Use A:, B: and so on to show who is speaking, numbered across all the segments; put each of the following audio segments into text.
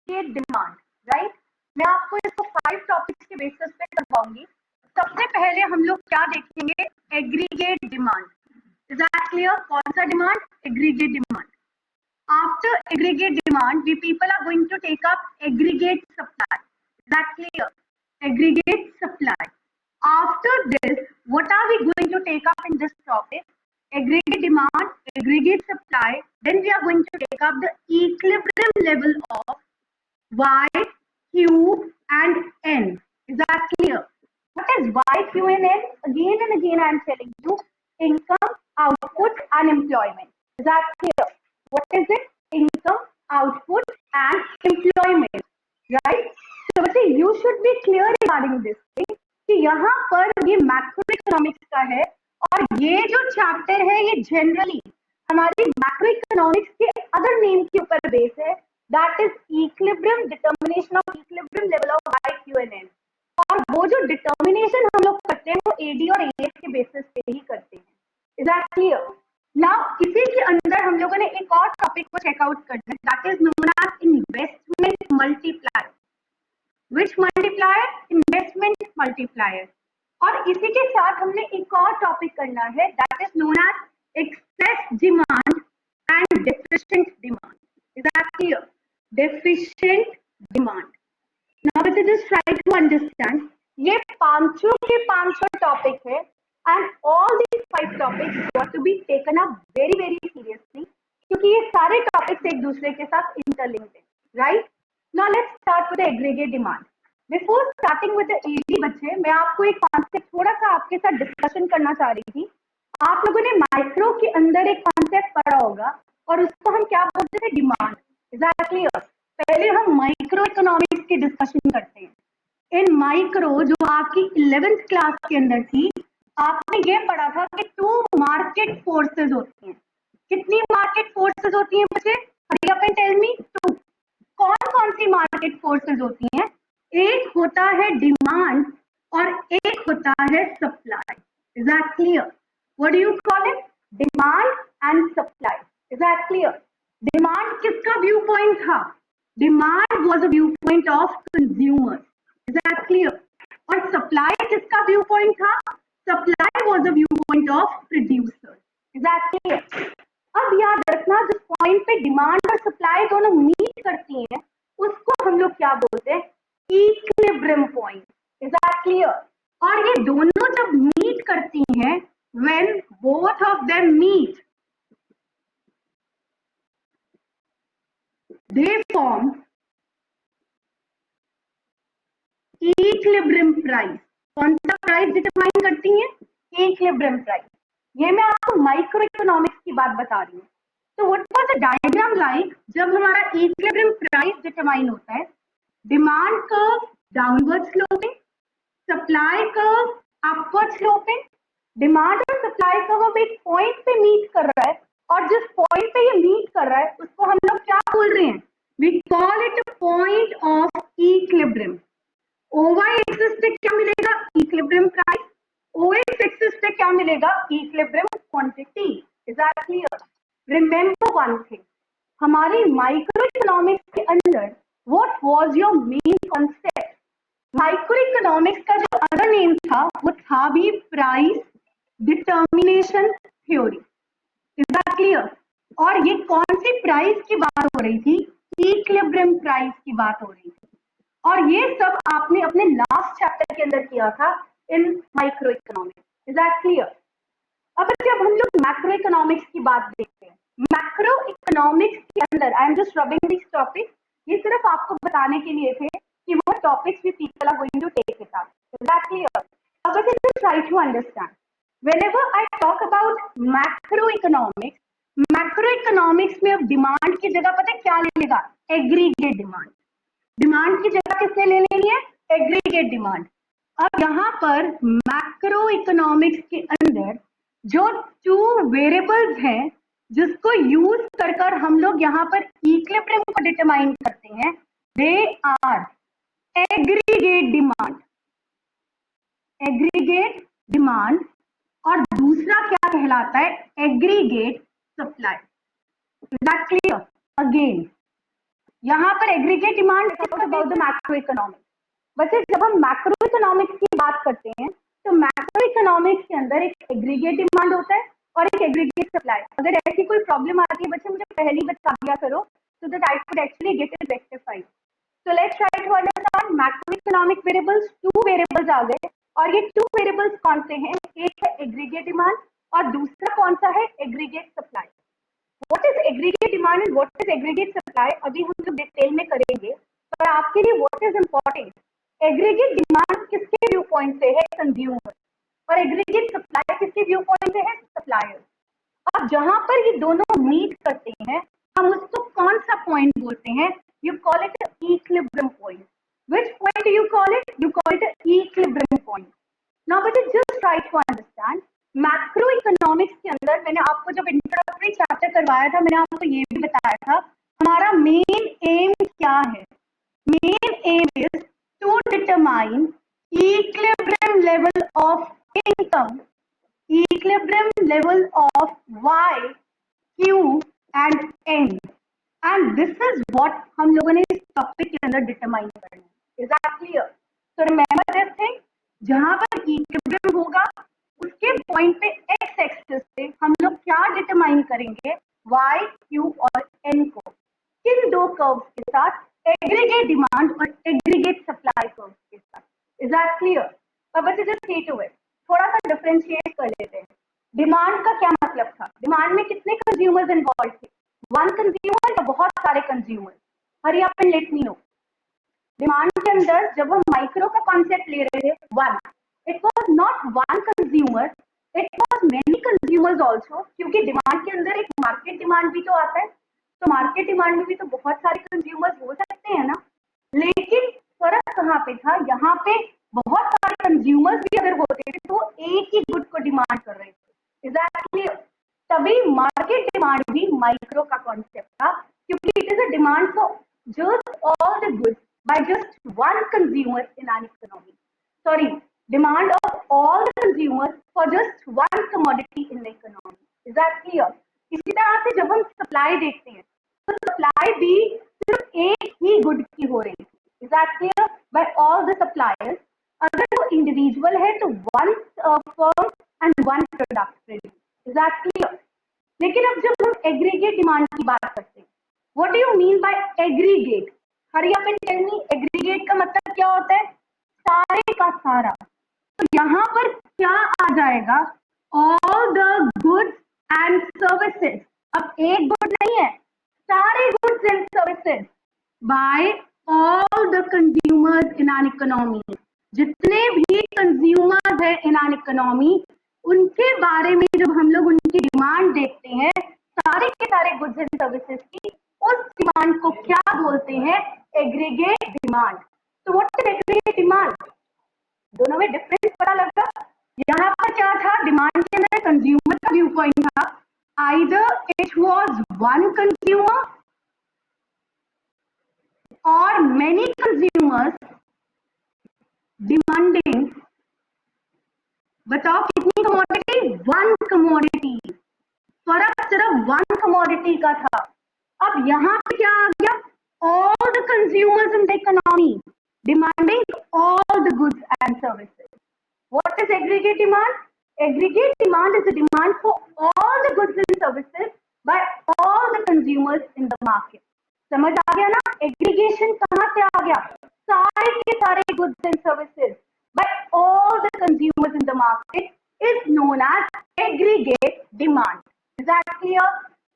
A: Aggregate demand, right. मैं आपको इसको 5 टॉपिक्स के बेसिस पे करवाऊंगी। सबसे पहले हम लोग क्या देखेंगे, aggregate demand. Is that clear? कौन सा demand? Aggregate demand. After aggregate demand we people are going to take up aggregate supply. Is that clear? Aggregate supply. After this, what are we going to take up in this topic? Aggregate demand, aggregate supply. Then we are going to take up the equilibrium level of Y, Q, and N. Is that clear? What is Y, Q, and N? Again and again I am telling you, income, output, and employment. Is that clear? What is it? Income, output, and employment. Right? So, you should be clear regarding this thing. कि यहाँ पर ये macro economics का है और ये जो chapter है ये जनरली हमारी मैक्रो इकोनॉमिक्स के अदर नेम के ऊपर बेस है, that is equilibrium, determination of equilibrium level of Y, Q and N। और वो जो डिटर्मिनेशन हम लोग करते हैं वो AD और AS के बेसिस पे ही करते हैं। Is that clear? नाउ इसी के अंदर हम लोगों ने एक और टॉपिक को चेकआउट करना है, that is known as investment multiplier. Which multiplier? Investment multiplier. और इसी के साथ हमने एक और टॉपिक करना है, that is known as excess demand and deficient demand. Is that clear? Deficient demand. Now let us just try to understand. ये पांचों के पांचों टॉपिक है and all these 5 topics got to be taken up very very seriously क्योंकि ये सारे topics एक दूसरे के साथ interlinked है, right? Now let's start with the aggregate demand. Before starting with the AD बच्चे, मैं आपको एक कॉन्सेप्ट थोड़ा सा आपके साथ डिस्कशन करना चाह रही थी। आप लोगों ने माइक्रो के अंदर एक कॉन्सेप्ट पढ़ा होगा और उसको हम क्या बोलते थे? डिमांड। Is that clear? पहले हम माइक्रो इकोनॉमिक्स की डिस्कशन करते हैं। इन माइक्रो जो आपकी 11th क्लास के अंदर थी, आपने ये पढ़ा था कि 2 मार्केट फोर्सेस होती हैं। कितनी मार्केट फोर्सेस होती हैं बच्चे? Hurry up and tell me. 2। कौन कौन सी मार्केट फोर्सेस होती हैं? एक होता है डिमांड और एक होता है supply. Is that clear? What do you call it? Demand and supply. Is that clear? Demand किसका व्यू पॉइंट था? Demand was a view point of consumer. Is that clear? और सप्लाई किसका व्यू पॉइंट था? Supply was a view point of producer. Is that clear? अब याद रखना, जिस point पे डिमांड और सप्लाई दोनों मीट करती हैं उसको हम लोग क्या बोलते हैं? Equilibrium point. Is that clear? और ये दोनों जब मीट करती हैं, when both of them meet they form equilibrium price. कौन सा प्राइस डिटरमाइन करती है? Equilibrium price. ये मैं आपको माइक्रो इकोनॉमिक्स की बात बता रही हूँ। तो what was the diagram like जब हमारा इक्विलिब्रियम प्राइस डिटरमाइन होता है? Demand curve downward sloping, supply curve upward sloping. Demand और सप्लाई कर्व अब एक पॉइंट पे मीट कर रहा है और जिस पॉइंट पे ये मीट कर रहा है उसको हम लोग क्या बोल रहे हैं? We call it a point of equilibrium. OY axis पे क्या मिलेगा? Equilibrium price. ओएक्स एक्सिस पे क्या मिलेगा? Equilibrium quantity. Is that clear? Remember one thing, हमारी माइक्रो इकोनॉमिक्स के अंदर what was your main concept? Micro economics का जो अदर नेम था वो था भी price determination theory. Is that clear? और ये कौन सी प्राइस की बात हो रही थी? इक्विलिब्रियम प्राइस की बात हो रही थी। और ये सब आपने अपने लास्ट चैप्टर के अंदर किया था in microeconomics. Is that clear? अब जब हम लोग मैक्रो इकोनॉमिक्स की बात देखते हैं, मैक्रो इकोनॉमिक्स के अंदर I am just rubbing this topic, ये सिर्फ आपको बताने के लिए थे कि वो टॉपिक्स भी people are going to take it up. Is that clear? अब let's just try to understand whenever I talk about macroeconomics, macroeconomics में अब डिमांड की जगह पता है क्या लेगा? Aggregate demand. डिमांड की जगह किसने ले लेनी है? Aggregate demand. अब यहाँ पर मैक्रो इकोनॉमिक्स के अंदर जो 2 वेरिएबल्स हैं जिसको यूज कर हम लोग यहाँ पर इक्विलिब्रियम को डिटरमाइन करते हैं, they are aggregate demand, aggregate demand, और दूसरा क्या कहलाता है? Aggregate supply. Is that clear? Again यहाँ पर aggregate demand about the macro economics. बच्चे जब हम मैक्रो इकोनॉमिक्स की बात करते हैं तो मैक्रो इकोनॉमिक्स के अंदर एक एग्रीगेट डिमांड होता है और एक एग्रीगेट सप्लाई। अगर ऐसी कोई प्रॉब्लम आती है बच्चे मुझे पहले बता दिया करो so that I could actually get it rectified. So let's try to understand macroeconomic variables. Two variables आ गए और ये two variables कौन से हैं? एक है एग्रीगेट डिमांड और दूसरा कौन सा है? Aggregate supply. What is aggregate demand and what is aggregate supply अभी हम लोग डिटेल में करेंगे, पर आपके लिए what is important, aggregate demand किसके व्यू पॉइंट से है? कंज्यूमर। और एग्रीगेट सप्लाई किसके व्यू पॉइंट से है? सप्लायर। अब जहां पर ये दोनों मीट करते हैं हम उसको कौन सा पॉइंट बोलते हैं? You call it equilibrium point. which point do you call it? You call it an equilibrium point. Now but just try to understand macro economics के अंदर मैंने आपको जब इंट्रोडक्टरी चैप्टर करवाया था मैंने आपको ये भी बताया था हमारा मेन एम क्या है? Main aim is to determine equilibrium level of income, equilibrium level of y, q and n, and this is what हम लोगों ने इस टॉपिक के अंदर डिटरमाइन करना है। Is that clear? So remember this thing, जहां पर इक्विलिब्रियम होगा उसके पॉइंट पे एक्स एक्सिस पे हम लोग क्या डिटरमाइन करेंगे? y, q और n को किन दो कर्व्स के साथ? एग्रीगेट डिमांड और एग्रीगेट सप्लाई कर्व्स के साथ। Is that clear? अब बच्चे जस्ट सी टू इट, थोड़ा सा डिफरेंशिएट कर लेते हैं। डिमांड का क्या मतलब था? डिमांड में कितने कंज्यूमर्स इन्वॉल्व थे? वन कंज्यूमर या बहुत सारे consumer? Hari up and let me know. Demand के अंदर जब हम माइक्रो का कॉन्सेप्ट ले रहे थे, one, it was not one consumer, it was many consumers also, क्योंकि डिमांड के अंदर एक मार्केट डिमांड भी तो आता है, तो मार्केट डिमांड में भी तो बहुत सारे कंज्यूमर्स हो सकते हैं ना। लेकिन फर्क कहाँ पे था? यहाँ पे बहुत सारे कंज्यूमर्स भी अगर होते थे तो एक ही गुड को डिमांड कर रहे थे। Is that clear? तभी मार्केट डिमांड भी माइक्रो का कॉन्सेप्ट था, क्योंकि it is a demand for just all the goods by just one consumer in an economy. Sorry, demand of all the consumers for just one commodity in the economy. Is that clear? इसी तरह से जब हम supply देखते हैं तो supply भी सिर्फ एक ही गुड की हो रही है। Is that clear? By all the suppliers. अगर वो इंडिविजुअल है तो one firm and one product. Is that clear? लेकिन अब जब हम एग्रीगेट डिमांड की बात करते हैं, What do you mean by aggregate? Hurry up and tell me, aggregate का मतलब क्या होता है? सारे का सारा। तो यहाँ पर क्या आ जाएगा? All the goods and services. अब एक गुड नहीं है, सारे goods and services by all the consumers in an economy. जितने भी consumers हैं in an economy, उनके बारे में जब हम लोग उनकी डिमांड देखते हैं, सारे के सारे गुड्स एंड सर्विसेज की, उस डिमांड को क्या बोलते हैं? Aggregate demand. तो व्हाट इज एग्रीगेट डिमांड? दोनों में डिफरेंस पता लगा? यहाँ पर क्या था? डिमांड के अंदर कंज्यूमर का व्यू पॉइंट था, either it was one consumer और मेनी कंज्यूमर्स डिमांडिंग, बताओ कितनी कमोडिटी? One commodity. फर्क सिर्फ वन कमोडिटी का था। अब यहाँ पे क्या आ गया? All the consumers in the economy demanding all the goods and services. What is aggregate demand? Aggregate demand is a demand for all the goods and services by all the consumers in the market. समझ आ गया ना? Aggregation कहाँ से आ गया? सारे के सारे goods and services by all the consumers in the market is known as aggregate demand. Is that clear?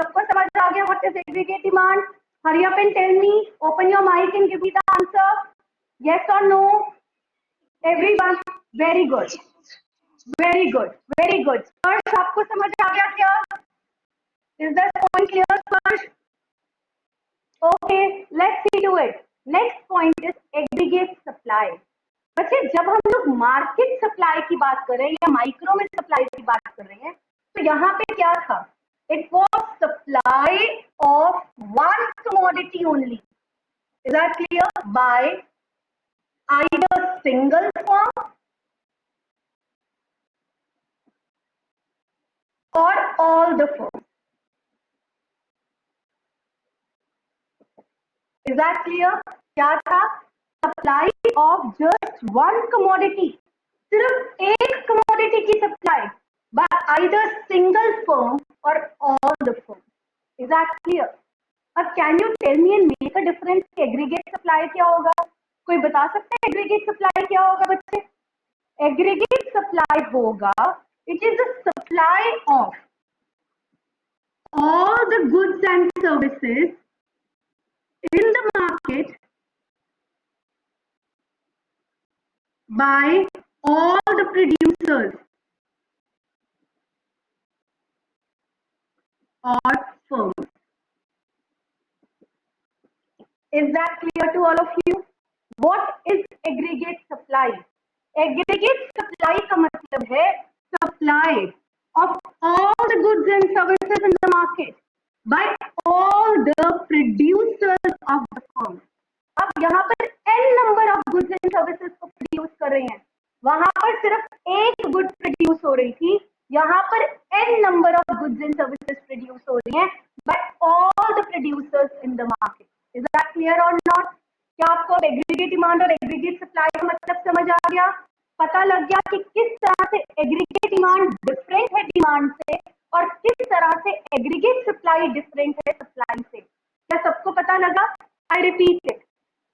A: सबको समझ आ गया what is aggregate demand? Hurry up and tell me. Open your mic and give me the answer. Yes or no? Everyone. Very good. Very good. Very good. First, आपको समझ आ गया क्या? Is that point clear first? Okay, let's see to it. Next point is aggregate supply. बच्चे जब हम लोग market supply की बात कर रहे हैं या माइक्रो में सप्लाई की बात कर रहे हैं तो यहाँ पे क्या था? It was supply of one commodity only. Is that clear? By either single firm or all the firms. Is that clear? क्या था? Supply of just one commodity, सिर्फ एक कमोडिटी की supply by either single firm or all the firm. Is that clear? अब can you tell me and make a difference? Aggregate supply क्या होगा? कोई बता सकता है एग्रीगेट सप्लाई क्या होगा बच्चे? एग्रीगेट सप्लाई होगा, it is the supply of all the goods and services in the market by all the producers or firms. Is that clear to all of you? What is aggregate supply? Aggregate supply का मतलब है supply of all the goods and services in the market by all the producers of the firm. अब यहाँ पर n number of goods and services को produce कर रहे हैं, वहां पर सिर्फ एक गुड प्रोड्यूस हो रही थी, यहाँ पर n number of goods and services produce हो रही हैं by all the producers in the market. Is that clear और नॉट? क्या आपको एग्रीगेट डिमांड और एग्रीगेट सप्लाई का मतलब समझ आ गया? पता लग गया कि किस तरह से एग्रीगेट डिमांड डिफरेंट है डिमांड से और किस तरह से एग्रीगेट सप्लाई डिफरेंट है सप्लाई से। क्या सबको पता लगा? आई रिपीट इट,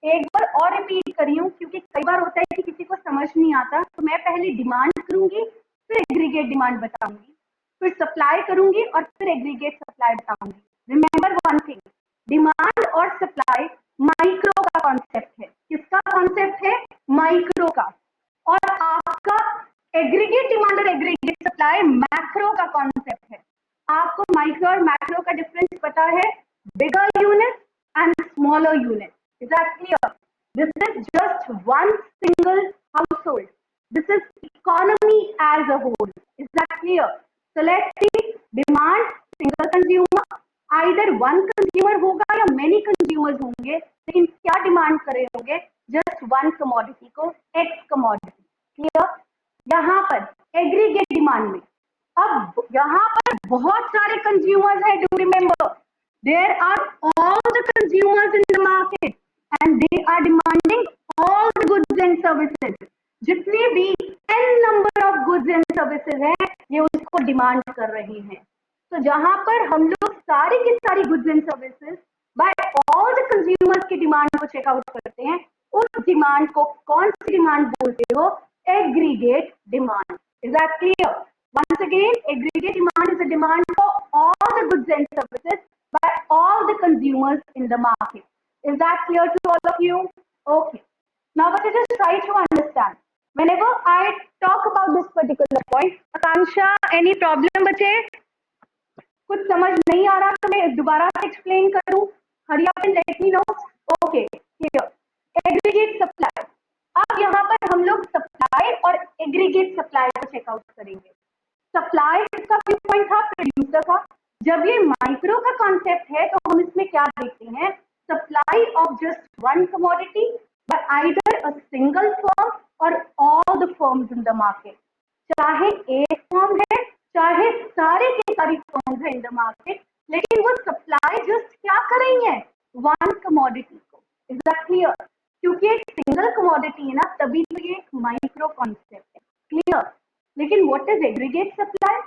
A: एक बार और रिपीट कर रही हूँ क्योंकि कई बार होता है कि किसी को समझ नहीं आता, तो मैं पहले डिमांड करूंगी, फिर एग्रीगेट डिमांड बताऊंगी, फिर सप्लाई करूंगी और फिर एग्रीगेट सप्लाई बताऊंगी। रिमेंबर वन थिंग, डिमांड और सप्लाई माइक्रो का कॉन्सेप्ट है। किसका कॉन्सेप्ट है? माइक्रो का। और आपका एग्रीगेट डिमांड और एग्रीगेट सप्लाई मैक्रो का कॉन्सेप्ट है। आपको माइक्रो और मैक्रो का डिफरेंस पता है? Bigger unit and smaller unit. Is that clear? This is just one single household. This is economy as a whole. Is that clear? So let's see, demand single consumer, either one consumer होगा या many consumers होंगे, लेकिन क्या demand कर रहे होंगे? Just one commodity को, X commodity. Clear? यहाँ पर aggregate demand में अब यहाँ पर बहुत सारे consumers हैं. Do remember, there are all the consumers in the market and they are demanding all the goods and services. जितने भी n number of goods and services हैं, ये उसको डिमांड कर रहे हैं। तो जहां पर हम लोग सारी की सारी goods and services by all the consumers की डिमांड को चेकआउट करते हैं, उस डिमांड को कौन सी डिमांड बोलते हो? Aggregate demand. Is that clear? Once again, aggregate demand is a demand for all the goods and services by all the consumers in the market. Is that clear to all of you? Okay. Now, what is just try to understand. Whenever I talk about this particular point, Akansha, any problem बचे? कुछ समझ नहीं आ रहा तो मैं दोबारा से explain करूं? Hurry up and let me know. Okay. Clear. Aggregate supply. अब यहाँ पर हम लोग सप्लाई और एग्रीगेट सप्लाई को चेकआउट करेंगे। सप्लाई का व्यू पॉइंट था प्रोड्यूसर का। जब ये माइक्रो का कॉन्सेप्ट है तो हम इसमें क्या देखते हैं? Supply of just one commodity by either a single firm or all the firms in the market. चाहे एक फर्म है, चाहे सारे के सारी फर्म्स है इन द मार्केट, लेकिन वो सप्लाई जस्ट क्या कर रही है? वन कमोडिटी को। Is that clear? क्योंकि एक सिंगल कमोडिटी है ना, तभी तो ये एक माइक्रो कॉन्सेप्ट है। क्लियर? लेकिन what is aggregate supply?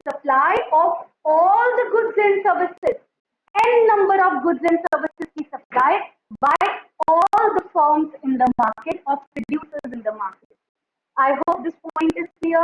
A: Supply of all the goods and services, n number of goods and services की supply by all the firms in the market or producers in the market. I hope this point is clear.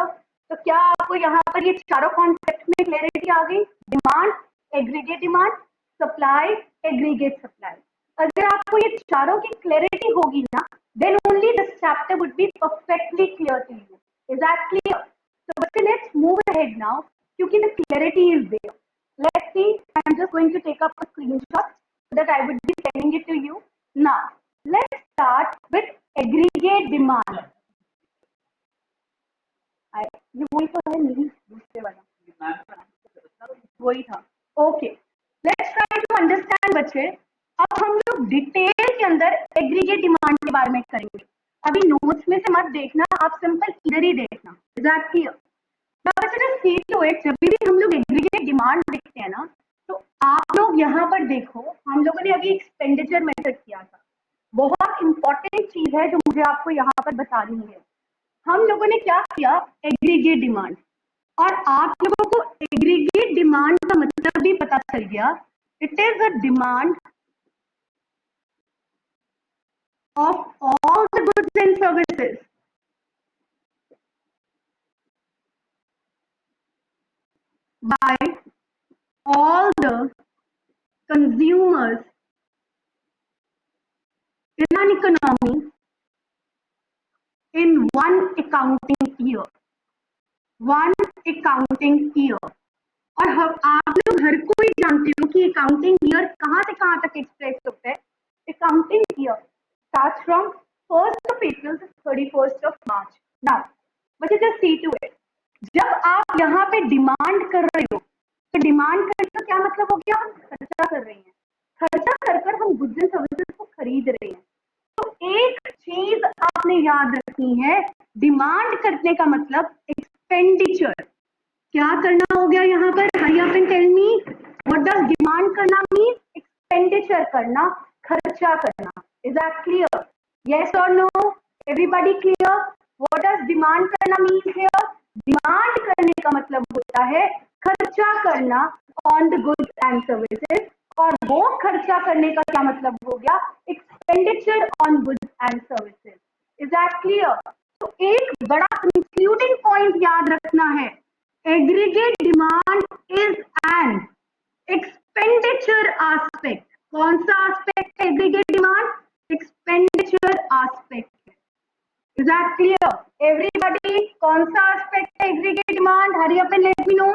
A: तो क्या आपको यहाँ पर ये चारों concept में clarity आ गई? Demand, aggregate demand, supply, aggregate supply. अगर आपको ये चारों की क्लैरिटी होगी ना, then only this chapter would be perfectly clear to you. Is that clear? So but let's move ahead now, क्योंकि the clarity is there. Let's see. I'm just going to take up a screenshot so that I would be sending it to you. Now, let's start with aggregate demand. ये वही तो है, नहीं दूसरे वाला वही था। Okay. Let's try to understand बच्चे। अब हम लोग डिटेल के अंदर एग्रीगेट डिमांड के बारे में करेंगे। अभी नोट्स में से मत देखना, आप सिंपल इधर ही देखना। Is that clear? जब भी हम लोग एग्रीगेट डिमांड देखते हैं ना, तो आप लोग यहाँ पर देखो, हम लोगों ने अभी एक्सपेंडिचर मेथड किया था। बहुत इंपॉर्टेंट चीज है जो मुझे आपको यहाँ पर बतानी है। हम लोगों ने क्या किया, एग्रीगेट डिमांड। और आप लोगों को एग्रीगेट डिमांड का मतलब भी पता चल गया। It is a demand of all the goods and services by all the consumers in an economy in one accounting year. One accounting year. और हम आप लोग हर कोई जानते हो कि अकाउंटिंग ईयर कहाँ से कहाँ तक एक्सप्रेस होता है। Accounting year starts from 1st of April to 31st of March. Now but just see to it, जब आप यहाँ पे डिमांड कर रहे हो तो डिमांड करने का क्या मतलब हो गया, हम खर्चा कर रहे हैं। खर्चा कर कर हम गुड्स एंड सर्विसेज को खरीद रहे हैं। तो एक चीज आपने याद रखनी है, डिमांड करने का मतलब एक्सपेंडिचर। क्या करना हो गया यहाँ पर, hurry up and tell me what does demand करना मीन, एक्सपेंडिचर करना, खर्चा करना। इज दैट क्लियर, यस और no, everybody clear? What does demand करना मीन हियर, डिमांड करने का मतलब होता है खर्चा करना on the goods and services, और वो खर्चा करने का क्या मतलब हो गया, expenditure on goods and services. Is that clear? तो एक बड़ा कंक्लूडिंग पॉइंट याद रखना है, aggregate demand is an expenditure aspect. कौन सा एस्पेक्ट है aggregate demand, expenditure aspect. Is that clear everybody? कौन सा एस्पेक्ट है aggregate demand, Hari up and let me know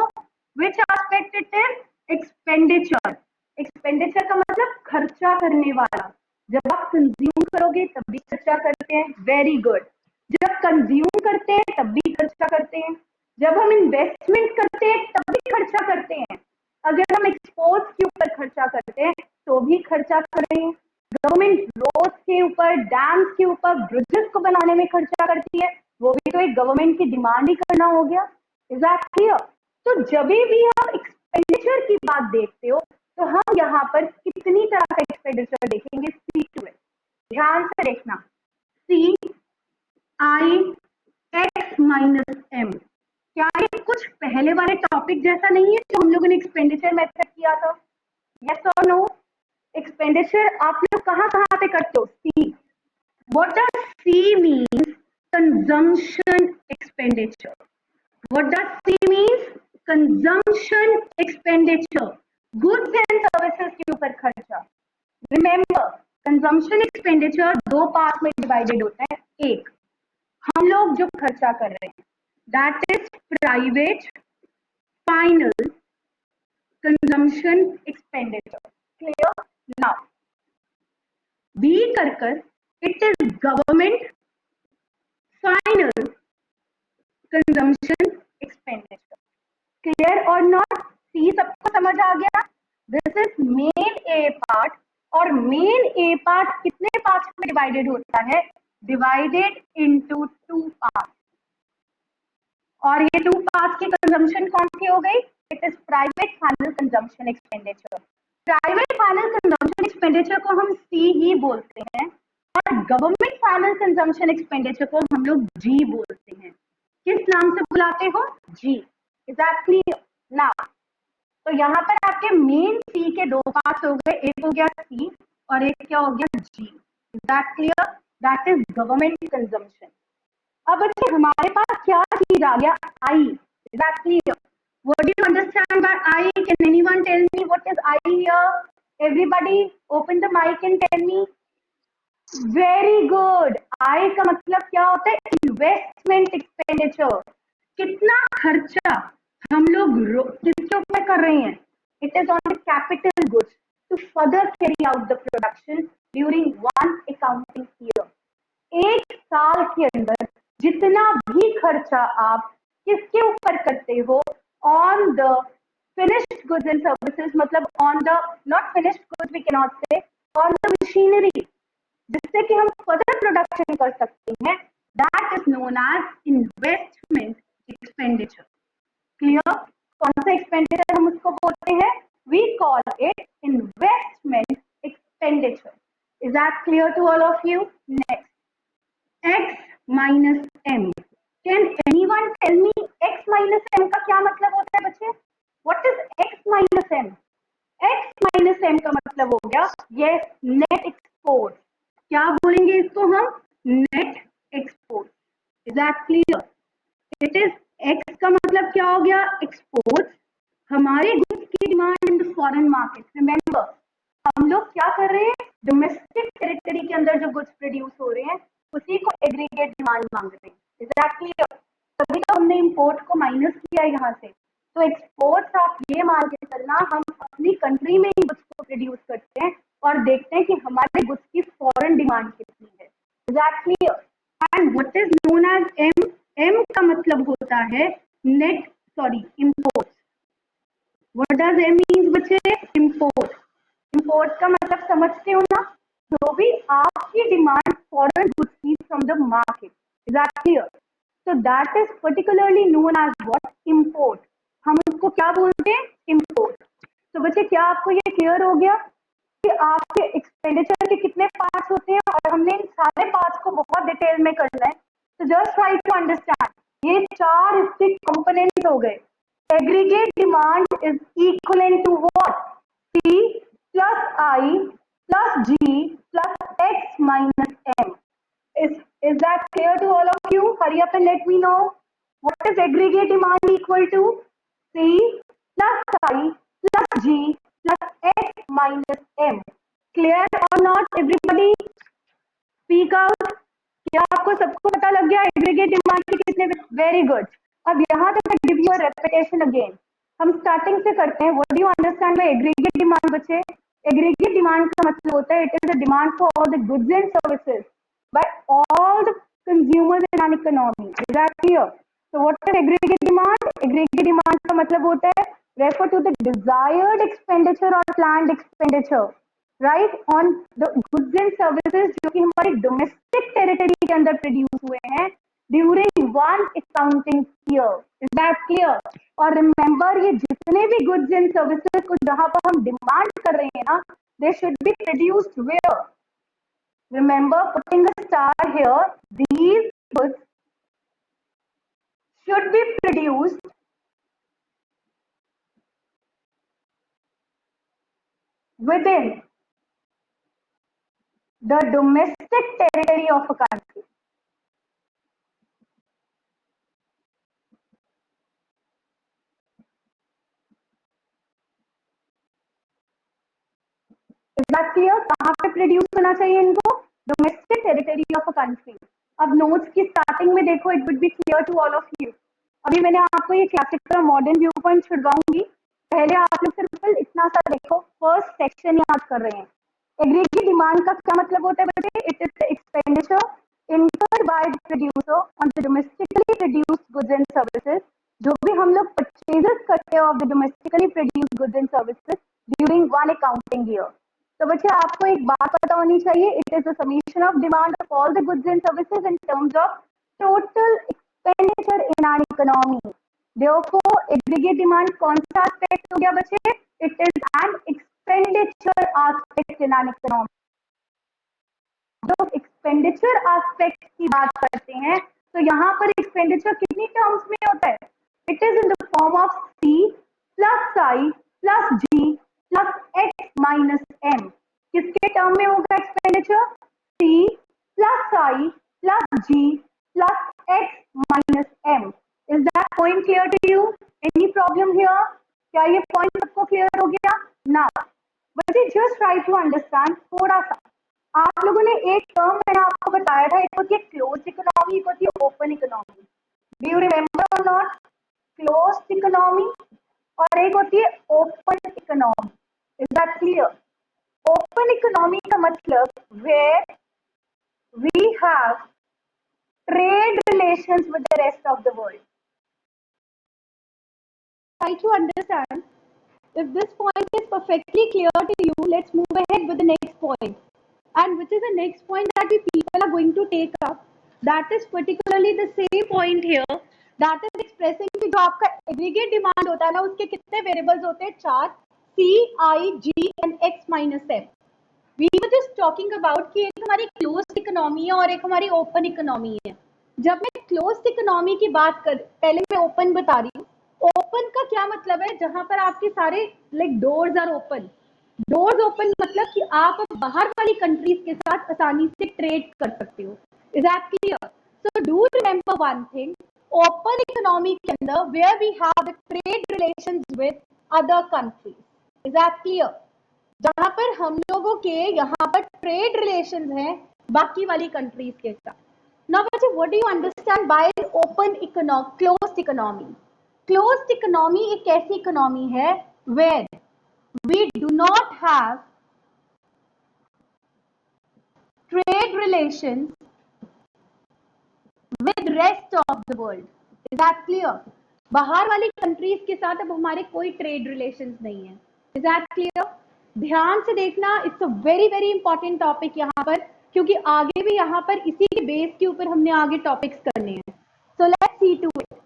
A: which aspect it is, expenditure. Expenditure का मतलब खर्चा करने वाला। जब आप कंज्यूम करोगे तब भी खर्चा करते हैं, वेरी गुड। जब कंज्यूम करते हैं तब भी खर्चा करते हैं, जब हम इन्वेस्टमेंट करते हैं तब भी खर्चा करते हैं, अगर हम एक्सपोर्ट्स के ऊपर खर्चा करते हैं तो भी खर्चा कर रहे हैं, गवर्नमेंट रोड के ऊपर, डैम्स के ऊपर, ब्रिजेस को बनाने में खर्चा करती है, वो भी तो एक गवर्नमेंट की डिमांड ही करना हो गया। Is that clear? तो जब भी आप एक्सपेंडिचर की बात देखते हो तो हम यहाँ पर कितनी तरह का एक्सपेंडिचर देखेंगे, सी टू इट, ध्यान से देखना। सी आई एक्स माइनस एम, क्या ये कुछ पहले वाले टॉपिक जैसा नहीं है जो हम लोगों ने एक्सपेंडिचर मेथड किया था? यस और नो? एक्सपेंडिचर आप लोग कहाँ कहाँ पे करते हो, C. What does C means, consumption expenditure. What does C means, consumption expenditure, goods and services के ऊपर खर्चा। रिमेंबर, कंजम्पशन एक्सपेंडिचर दो पार्ट में डिवाइडेड होता है। एक, हम लोग जो खर्चा कर रहे हैं, that is private final consumption expenditure. Clear? Now B कर कर it is government final consumption expenditure. Clear और नॉट? सी सबको समझ आ गया? This is main A part, और मेन ए पार्ट कितने पार्ट्स में डिवाइडेड होता है, डिवाइडेड इनटू टू पार्ट। और ये टू पार्ट्स की कंजम्पशन कौन सी हो गई, it is private final consumption expenditure. Private final consumption expenditure को हम सी ही बोलते हैं, और गवर्नमेंट फाइनल कंजम्पशन एक्सपेंडिचर को हम लोग जी बोलते हैं। किस नाम से बुलाते हो, G. Is that clear? Now तो यहाँ पर आपके मेन सी के दो पार्ट्स हो गए, एक हो गया सी और एक क्या हो गया, G. Is that clear? That is government consumption. अब बच्चे हमारे पास क्या चीज आ गया, I. Is that clear? What do you understand by I? Can anyone tell me what is I here? Everybody open the mic and tell me. Very good. I का मतलब क्या होता है, इन्वेस्टमेंट एक्सपेंडिचर। कितना खर्चा हम लोग किसके ऊपर कर रहे हैं, it is on the capital goods to further carry out the production during one accounting year. एक साल के अंदर जितना भी खर्चा आप किसके ऊपर करते हो, on the finished goods and services, मतलब on the not finished goods we can not say, on the machinery, जिससे कि हम फर्दर प्रोडक्शन कर सकते हैं, that is known as investment expenditure. Clear? कौन सा एक्सपेंडिचर हम उसको बोलते हैं, we call it investment expenditure. Is that clear to all of you? Next, x minus m. Can anyone tell me x minus m का क्या मतलब होता है बच्चे? What is x minus m? x minus m का मतलब हो गया yes net export. क्या बोलेंगे इसको हम? Net export. Is that clear? It is x का मतलब क्या हो गया? Export. हमारे गुड्स की demand in the foreign market. Remember, हम लोग क्या कर रहे हैं? डोमेस्टिक टेरिटरी के अंदर जो गुड्स प्रोड्यूस हो रहे हैं उसी को एग्रीगेट डिमांड मांग रहे हैं. Is that clear? तभी तो हमने इंपोर्ट को माइनस किया यहाँ से. तो एक्सपोर्ट्स आप ये मान के चलना, हम अपनी कंट्री में ही गुड्स को प्रोड्यूस करते हैं और देखते हैं कि हमारे गुड्स की फॉरेन डिमांड कितनी है. Is that clear? And what is known as M? M का मतलब होता है net import. What does M means बच्चे? इंपोर्ट. इंपोर्ट का मतलब समझते हो ना? जो भी आपकी डिमांड फॉरेन गुड्स की from the market. Is that clear? So that is particularly known as what? Import. हम उसको क्या बोलते हैं? Import. तो बच्चे क्या आपको ये क्लियर हो गया कि आपके एक्सपेंडिचर के कितने पार्ट्स होते हैं और हमने इन सारे पार्ट्स को बहुत डिटेल में करना है. तो जस्ट ट्राई टू अंडरस्टैंड. ये चार इसके कंपोनेंट्स हो गए. Aggregate demand is equal to what? P plus I plus G plus X minus M. Is that clear to all of you? Hurry up and let me know. What is aggregate demand equal to? C plus I plus G plus X minus M. Clear or not everybody? Speak out. क्या आपको सबको पता लग गया aggregate demand के कितने? Very good. अब यहाँ तक मैं give you a repetition again. हम स्टार्टिंग से करते हैं. What do you understand bye aggregate demand बच्चे? एग्रीगेट डिमांड का मतलब होता है it is a demand for all the goods and services by all the consumers in an economy. Is that clear? So what is aggregate demand? Aggregate demand का मतलब होता है refer to the desired expenditure or planned expenditure, right, on the goods and services जो कि हमारे domestic territory के अंदर produce हुए हैं during one accounting year. Is that clear? और remember ये जितने भी goods and services को जहाँ पर हम demand कर रहे हैं ना, they should be produced where? Remember putting a star here. These goods should be produced within the domestic territory of a country. Is that clear? कहाँ पे प्रोड्यूस होना चाहिए इनको? Domestic territory of a country. अब notes की starting में देखो, it would be clear to all of you. अभी मैंने आपको ये क्लासिकल मॉडर्न व्यू पॉइंट छुड़वाऊंगी. पहले आप लोग सिर्फ इतना सा देखो, फर्स्ट सेक्शन याद कर रहे हैं. एग्रीगेट डिमांड का क्या मतलब होता है बच्चे? It is the expenditure incurred by the producer on the domestically produced goods and services. जो भी हम लोग परचेजेस करते हैं of the domestically produced goods and services during one accounting year. तो बच्चे आपको एक बात पता होनी चाहिए. It is the summation of demand of all the goods and services in terms of total expenditure in our economy. Therefore, aggregate demand कौन सा एस्पेक्ट हो गया बच्चे? It is an expenditure aspect in our economy. जो expenditure aspect की बात करते हैं तो यहाँ पर एक्सपेंडिचर कितनी टर्म्स में होता है? It is in the form of C plus I plus G plus X minus M. किसके टर्म में होगा expenditure? C plus I plus G plus X minus M. Is that point clear to you? Any problem here? क्या ये point सबको clear हो गया? ना बच्चे जस्ट ट्राई टू अंडरस्टैंड थोड़ा सा. आप लोगों ने एक टर्म मैंने आपको बताया था, एक होती है क्लोज्ड इकोनॉमी, एक होती है open economy. Do you remember और नॉट? क्लोज्ड इकोनॉमी और एक होती है open economy. Is that clear? Open economy का मतलब where we have trade relations with the rest of the world. Try to understand. If this point is perfectly clear to you, let's move ahead with the next point. And which is the next point that we people are going to take up. That is particularly the same point here. That is expressing कि जो आपका aggregate demand होता है ना, उसके कितने variables होते हैं? 4. CIGNX minus F. We were just talking about कि एक हमारी क्लोज्ड इकोनॉमी है और एक हमारी ओपन इकोनॉमी है. जब मैं क्लोज्ड इकोनॉमी की बात कर, पहले मैं ओपन बता रही हूँ. ओपन का क्या मतलब है? जहां पर आपके सारे like doors are open. Doors open मतलब कि आप बाहर वाली कंट्रीज के साथ आसानी से ट्रेड कर सकते हो. Is that clear? So do remember one thing, open economy के अंदर where we have trade relations with other countries. Is that clear? जहां पर हम लोगों के यहाँ पर ट्रेड रिलेशंस हैं बाकी वाली कंट्रीज के साथ. नाउ बच्चे, what do you understand by open economy, closed economy? Closed economy एक ऐसी इकोनॉमी है where we do not have trade relations with rest of the world. Is that clear? बाहर वाली कंट्रीज के साथ अब हमारे कोई ट्रेड रिलेशंस नहीं है. Is that clear? ध्यान से देखना, it's a very very important topic यहाँ पर, क्योंकि आगे भी यहाँ पर इसी के बेस के ऊपर हमने आगे टॉपिक्स करने हैं. So let's see to it.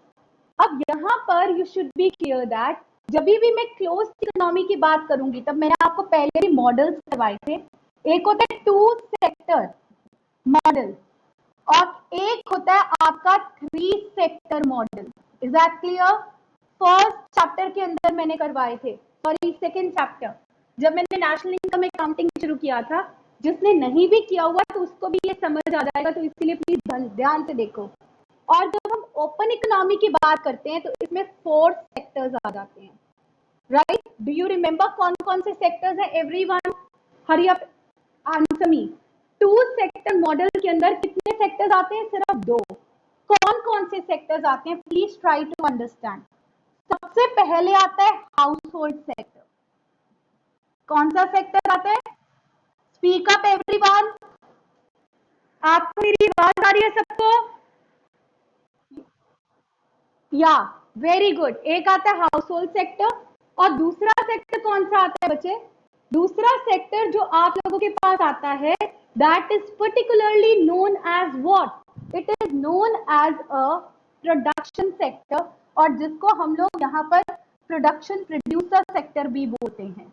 A: अब यहाँ पर you should be clear that जब भी मैं क्लोज्ड इकोनॉमी की बात करूंगी, तब मैंने आपको पहले भी मॉडल्स करवाए थे. एक होता है टू सेक्टर मॉडल और एक होता है आपका three sector model. Is that clear? First chapter के अंदर मैंने करवाए थे, सॉरी सेकेंड चैप्टर, जब मैंने नेशनल इनकम अकाउंटिंग शुरू किया था. जिसने नहीं भी किया हुआ तो उसको भी ये समझ आ जाएगा, तो इसलिए प्लीज ध्यान से देखो. और जब हम ओपन इकोनॉमी की बात करते हैं तो इसमें 4 सेक्टर्स आ जाते हैं. राइट? डू यू रिमेंबर कौन कौन से सेक्टर्स हैं? Everyone hurry up, answer me. Two sector model के अंदर कितने सेक्टर्स आते हैं? सिर्फ 2. कौन कौन से सेक्टर्स आते हैं? Please try to understand. सबसे पहले आता है हाउस होल्ड सेक्टर. कौन सा सेक्टर आता है? Speak up everyone. आपको मेरी आवाज आ रही है सबको? या वेरी गुड. एक आता है हाउस होल्ड सेक्टर और दूसरा सेक्टर कौन सा आता है बच्चे? दूसरा सेक्टर जो आप लोगों के पास आता है that is particularly known as what? It is known as a production sector, और जिसको हम लोग यहाँ पर प्रोडक्शन प्रोड्यूसर सेक्टर भी बोलते हैं.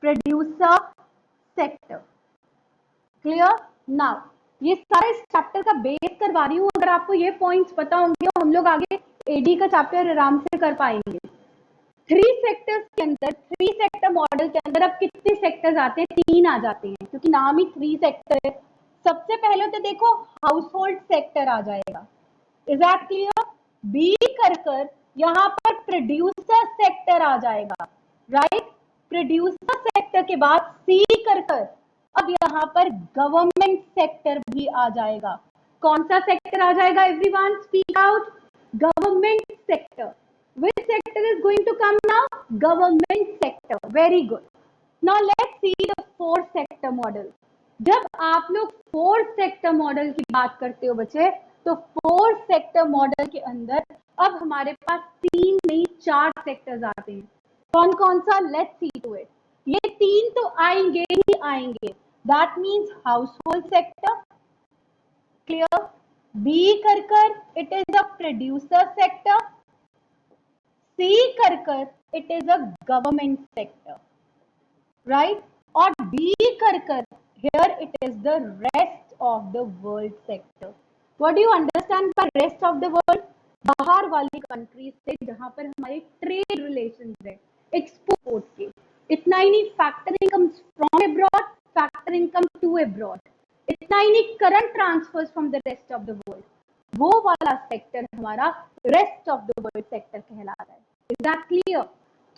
A: Producer sector. क्लियर? नाउ ये सारे इस चैप्टर का बेस करवा रही हूँ. अगर आपको ये पॉइंट्स पता होंगे तो हम लोग आगे एडी का चैप्टर आराम से कर पाएंगे. थ्री सेक्टर्स के अंदर, थ्री सेक्टर मॉडल के अंदर अब कितने सेक्टर्स आते हैं? 3 आ जाते हैं, क्योंकि नाम ही थ्री सेक्टर है. सबसे पहले तो देखो हाउस होल्ड सेक्टर आ जाएगा. Is that clear? बी कर यहाँ पर प्रोड्यूसर सेक्टर आ जाएगा. राइट? प्रोड्यूसर सेक्टर के बाद सी कर अब यहाँ पर गवर्नमेंट सेक्टर भी आ जाएगा. कौन सा सेक्टर आ जाएगा? Everyone speak out. Government sector. Which sector is going to come now? Government sector. Very good. Now let's see the fourth sector model. जब आप लोग फोर्थ सेक्टर मॉडल की बात करते हो बच्चे, तो फोर्थ सेक्टर मॉडल के अंदर अब हमारे पास 3 नहीं 4 सेक्टर्स आते हैं. कौन कौन सा? Let's see to it. ये 3 तो आएंगे ही आएंगे. That means household sector. Clear? B कर it is a producer sector. C कर it is a government sector, right? और D कर here it is the rest of the world sector. What do you understand by rest of the world? बाहर वाली countries से जहां पर हमारे trade relations है, एक्सपोर्ट के. इतना ही नहीं, factor income from abroad, factor income to abroad. इतना ही नहीं, current transfers from the rest of the world. वो वाला सेक्टर हमारा rest of the world sector कहला रहा है. Is that clear?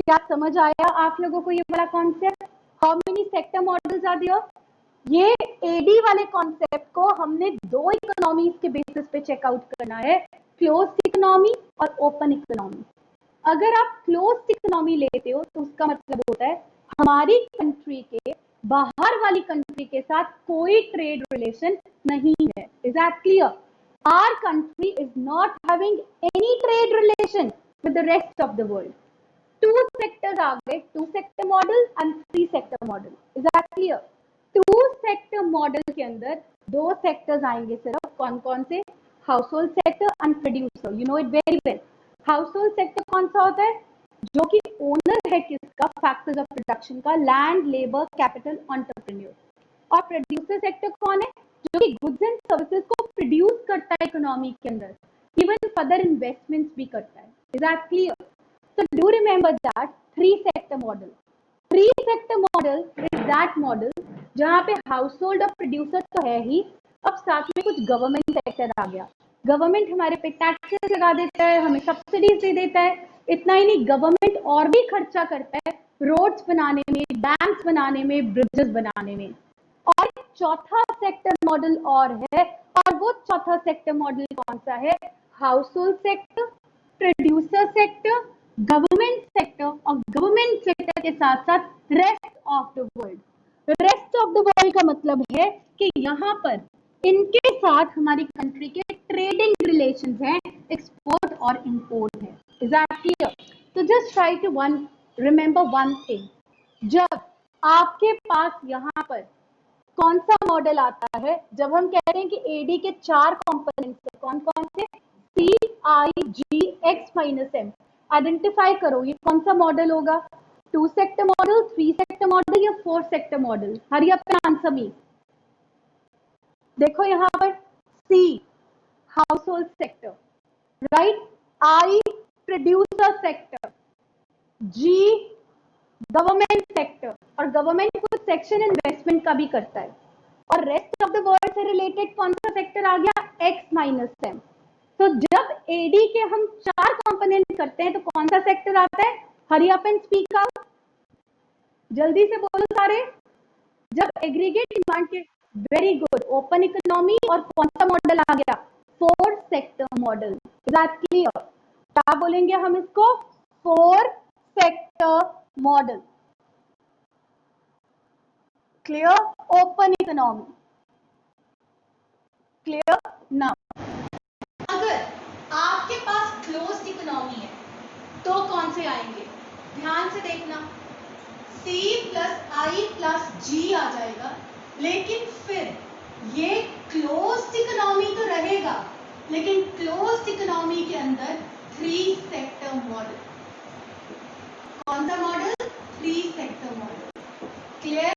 A: क्या समझ आया आप लोगों को ये वाला concept? How many sector models are there? ये एडी वाले कॉन्सेप्ट को हमने 2 इकोनॉमीज के बेसिस पे चेकआउट करना है, क्लोज्ड इकोनॉमी और ओपन इकोनॉमी. अगर आप क्लोज्ड इकोनॉमी लेते हो तो उसका मतलब होता है हमारी कंट्री के बाहर वाली कंट्री के साथ कोई ट्रेड रिलेशन नहीं है. Is that clear? Our country is not having any trade relation with the rest of the world. 2 sectors are there, 2 sector model and 3 sector model. Is that clear? 2 sector model के अंदर 2 sectors आएंगे सिर्फ. कौन कौन से? Household sector and producer. You know it very well. Household sector कौन सा होता है? जो कि ओनर है किसका, फैक्टर्स ऑफ प्रोडक्शन का, लैंड, लेबर, कैपिटल, एंटरप्रेन्योर। और प्रोड्यूसर सेक्टर कौन है, जो कि गुड्स एंड सर्विसेज को प्रोड्यूस करता है इकोनॉमी के अंदर, इवन फर्दर इन्वेस्टमेंट्स भी करता है। Is that clear? So do remember that three sector model. Three sector model is that model जहाँ पे हाउसहोल्ड और प्रोड्यूसर तो है ही, अब साथ में कुछ गवर्नमेंट सेक्टर आ गया। गवर्नमेंट हमारे पे टैक्सेस लगा देता है, हमें सब्सिडीज दे देता है। इतना ही नहीं, गवर्नमेंट और भी खर्चा करता है रोड्स बनाने में, डैम्स बनाने में, ब्रिजेस बनाने में। और चौथा सेक्टर मॉडल और है, और वो चौथा सेक्टर मॉडल कौन सा है, household sector, producer sector, government sector, और गवर्नमेंट सेक्टर के साथ साथ rest of the world. Rest of the world का मतलब है कि यहाँ पर इनके साथ हमारी कंट्री के ट्रेडिंग रिलेशंस हैं, एक्सपोर्ट और इंपोर्ट है। Is that clear? तो just try to remember one thing, जब आपके पास यहाँ पर कौन सा मॉडल आता है, जब हम कहते हैं कि एडी के 4 कंपोनेंट्स है, कौन कौन से, सी, आई, जी, एक्स माइनस एम। आइडेंटिफाई करो ये कौन सा मॉडल होगा, 2 सेक्टर मॉडल, 3 सेक्टर मॉडल या 4 सेक्टर मॉडल। हरी अप आंसर मी। देखो यहाँ पर सी हाउसहोल्ड सेक्टर, राइट, आई प्रोड्यूसर सेक्टर, जी गवर्नमेंट सेक्टर, और गवर्नमेंट कुछ सेक्शन इन्वेस्टमेंट का भी करता है, और रेस्ट ऑफ द वर्ल्ड से रिलेटेड कौन सा सेक्टर आ गया, एक्स माइनस एम। तो जब एडी के हम 4 कंपोनेंट करते हैं तो कौन सा सेक्टर आता है, हरी अप एंड स्पीक आउट, जल्दी से बोलो सारे। जब एग्रीगेट डिमांड के, वेरी गुड, ओपन इकोनॉमी, और कौन सा मॉडल आ गया, 4 sector model. Is that clear? क्या बोलेंगे हम इसको, 4 sector model. Clear? Open economy clear? Now अगर आपके पास क्लोज्ड इकोनॉमी है तो कौन से आएंगे, ध्यान से देखना, C प्लस आई प्लस जी आ जाएगा, लेकिन फिर ये क्लोज्ड इकोनॉमी तो रहेगा, लेकिन क्लोज्ड इकोनॉमी के अंदर 3 सेक्टर मॉडल। कौन सा मॉडल, 3 सेक्टर मॉडल। क्लियर?